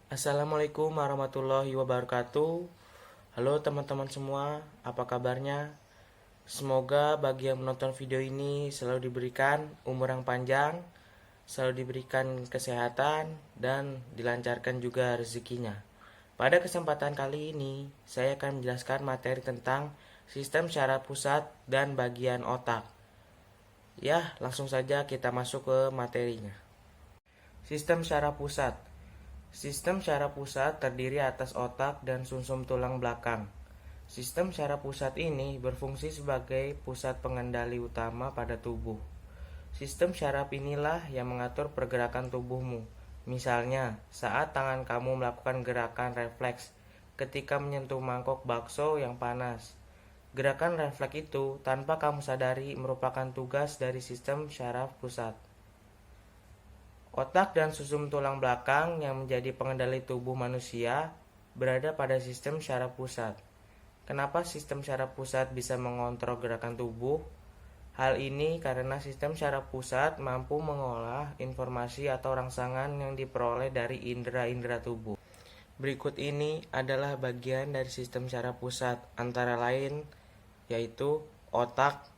Assalamualaikum warahmatullahi wabarakatuh. Halo teman-teman semua, apa kabarnya? Semoga bagi yang menonton video ini selalu diberikan umur yang panjang, selalu diberikan kesehatan, dan dilancarkan juga rezekinya. Pada kesempatan kali ini, saya akan menjelaskan materi tentang sistem syaraf pusat dan bagian otak. Ya, langsung saja kita masuk ke materinya. Sistem syaraf pusat. Sistem syaraf pusat terdiri atas otak dan sumsum tulang belakang. Sistem syaraf pusat ini berfungsi sebagai pusat pengendali utama pada tubuh. Sistem syaraf inilah yang mengatur pergerakan tubuhmu. Misalnya, saat tangan kamu melakukan gerakan refleks ketika menyentuh mangkok bakso yang panas. Gerakan refleks itu tanpa kamu sadari merupakan tugas dari sistem syaraf pusat. Otak dan sumsum tulang belakang yang menjadi pengendali tubuh manusia berada pada sistem syaraf pusat. Kenapa sistem syaraf pusat bisa mengontrol gerakan tubuh? Hal ini karena sistem syaraf pusat mampu mengolah informasi atau rangsangan yang diperoleh dari indera-indera tubuh. Berikut ini adalah bagian dari sistem syaraf pusat, antara lain yaitu otak.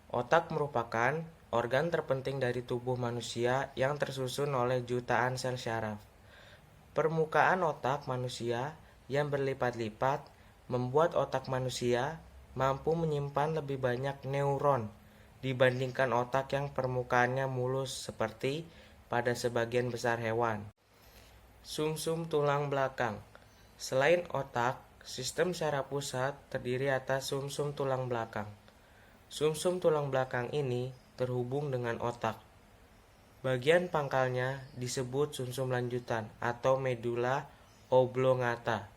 Otak merupakan organ terpenting dari tubuh manusia yang tersusun oleh jutaan sel syaraf. Permukaan otak manusia yang berlipat-lipat membuat otak manusia mampu menyimpan lebih banyak neuron dibandingkan otak yang permukaannya mulus seperti pada sebagian besar hewan. Sumsum tulang belakang. Selain otak, sistem syaraf pusat terdiri atas sumsum tulang belakang. Sumsum tulang belakang ini terhubung dengan otak. Bagian pangkalnya disebut sumsum lanjutan atau medula oblongata,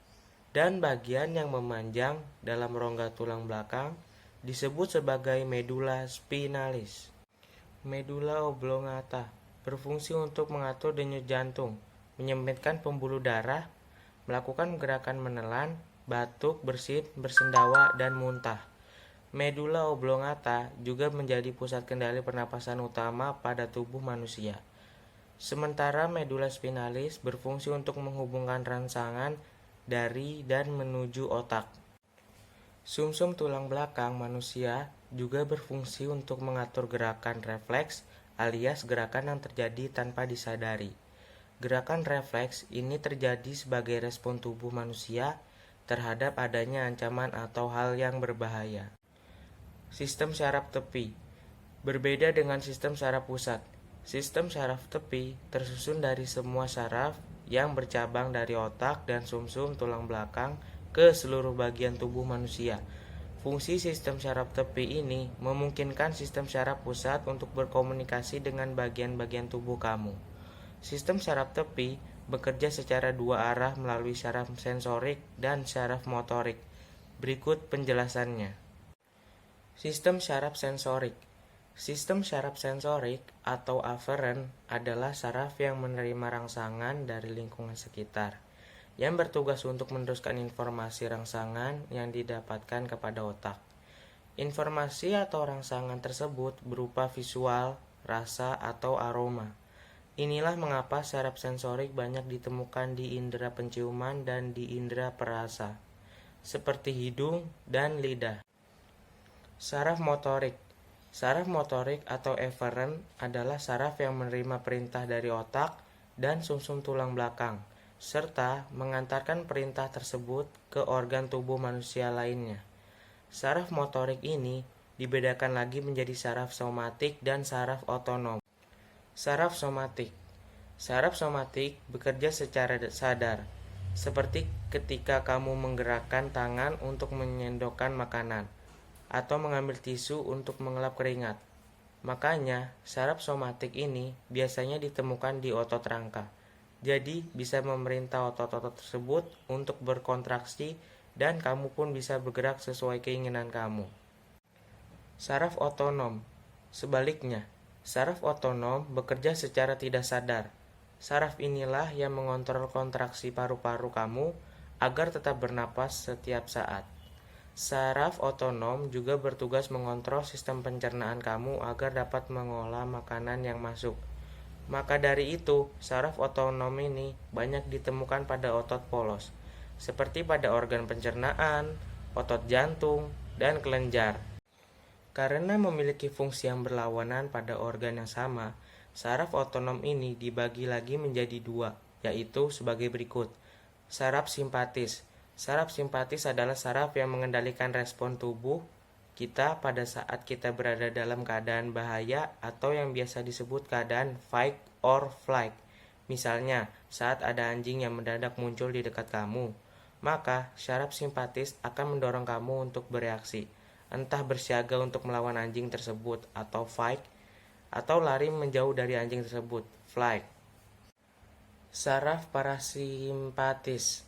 dan bagian yang memanjang dalam rongga tulang belakang disebut sebagai medula spinalis. Medula oblongata berfungsi untuk mengatur denyut jantung, menyempitkan pembuluh darah, melakukan gerakan menelan, batuk, bersin, bersendawa, dan muntah. Medula oblongata juga menjadi pusat kendali pernapasan utama pada tubuh manusia. Sementara medula spinalis berfungsi untuk menghubungkan rangsangan dari dan menuju otak. Sumsum tulang belakang manusia juga berfungsi untuk mengatur gerakan refleks alias gerakan yang terjadi tanpa disadari. Gerakan refleks ini terjadi sebagai respon tubuh manusia terhadap adanya ancaman atau hal yang berbahaya. Sistem syaraf tepi. Berbeda dengan sistem syaraf pusat, sistem syaraf tepi tersusun dari semua syaraf yang bercabang dari otak dan sumsum tulang belakang ke seluruh bagian tubuh manusia. Fungsi sistem syaraf tepi ini memungkinkan sistem syaraf pusat untuk berkomunikasi dengan bagian-bagian tubuh kamu. Sistem syaraf tepi bekerja secara dua arah melalui syaraf sensorik dan syaraf motorik. Berikut penjelasannya. Sistem syaraf sensorik. Sistem syaraf sensorik atau aferen adalah syaraf yang menerima rangsangan dari lingkungan sekitar, yang bertugas untuk meneruskan informasi rangsangan yang didapatkan kepada otak. Informasi atau rangsangan tersebut berupa visual, rasa, atau aroma. Inilah mengapa syaraf sensorik banyak ditemukan di indera penciuman dan di indera perasa, seperti hidung dan lidah. Saraf motorik. Saraf motorik atau eferen adalah saraf yang menerima perintah dari otak dan sumsum tulang belakang, serta mengantarkan perintah tersebut ke organ tubuh manusia lainnya. Saraf motorik ini dibedakan lagi menjadi saraf somatik dan saraf otonom. Saraf somatik. Saraf somatik bekerja secara sadar, seperti ketika kamu menggerakkan tangan untuk menyendokkan makanan atau mengambil tisu untuk mengelap keringat. Makanya, saraf somatik ini biasanya ditemukan di otot rangka. Jadi, bisa memerintah otot-otot tersebut untuk berkontraksi dan kamu pun bisa bergerak sesuai keinginan kamu. Saraf otonom. Sebaliknya, saraf otonom bekerja secara tidak sadar. Saraf inilah yang mengontrol kontraksi paru-paru kamu agar tetap bernapas setiap saat. Saraf otonom juga bertugas mengontrol sistem pencernaan kamu agar dapat mengolah makanan yang masuk. Maka dari itu, saraf otonom ini banyak ditemukan pada otot polos, seperti pada organ pencernaan, otot jantung, dan kelenjar. Karena memiliki fungsi yang berlawanan pada organ yang sama, saraf otonom ini dibagi lagi menjadi dua, yaitu sebagai berikut. Saraf simpatis. Saraf simpatis adalah saraf yang mengendalikan respon tubuh kita pada saat kita berada dalam keadaan bahaya atau yang biasa disebut keadaan fight or flight. Misalnya, saat ada anjing yang mendadak muncul di dekat kamu, maka saraf simpatis akan mendorong kamu untuk bereaksi, entah bersiaga untuk melawan anjing tersebut atau fight, atau lari menjauh dari anjing tersebut, flight. Saraf parasimpatis.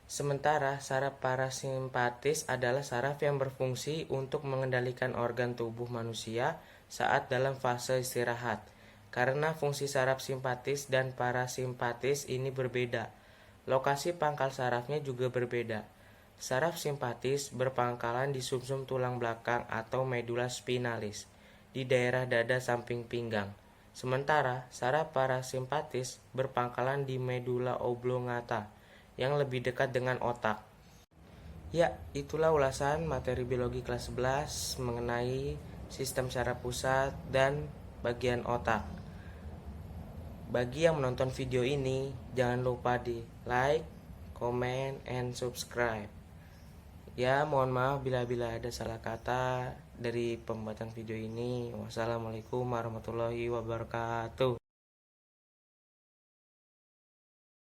Sementara saraf parasimpatis adalah saraf yang berfungsi untuk mengendalikan organ tubuh manusia saat dalam fase istirahat. Karena fungsi saraf simpatis dan parasimpatis ini berbeda, lokasi pangkal sarafnya juga berbeda. Saraf simpatis berpangkalan di sumsum tulang belakang atau medula spinalis, di daerah dada samping pinggang. Sementara saraf parasimpatis berpangkalan di medula oblongata, yang lebih dekat dengan otak. Ya, itulah ulasan materi biologi kelas 11 mengenai sistem saraf pusat dan bagian otak. Bagi yang menonton video ini, jangan lupa di like, comment, and subscribe. Ya, mohon maaf bila ada salah kata dari pembuatan video ini. Wassalamualaikum warahmatullahi wabarakatuh.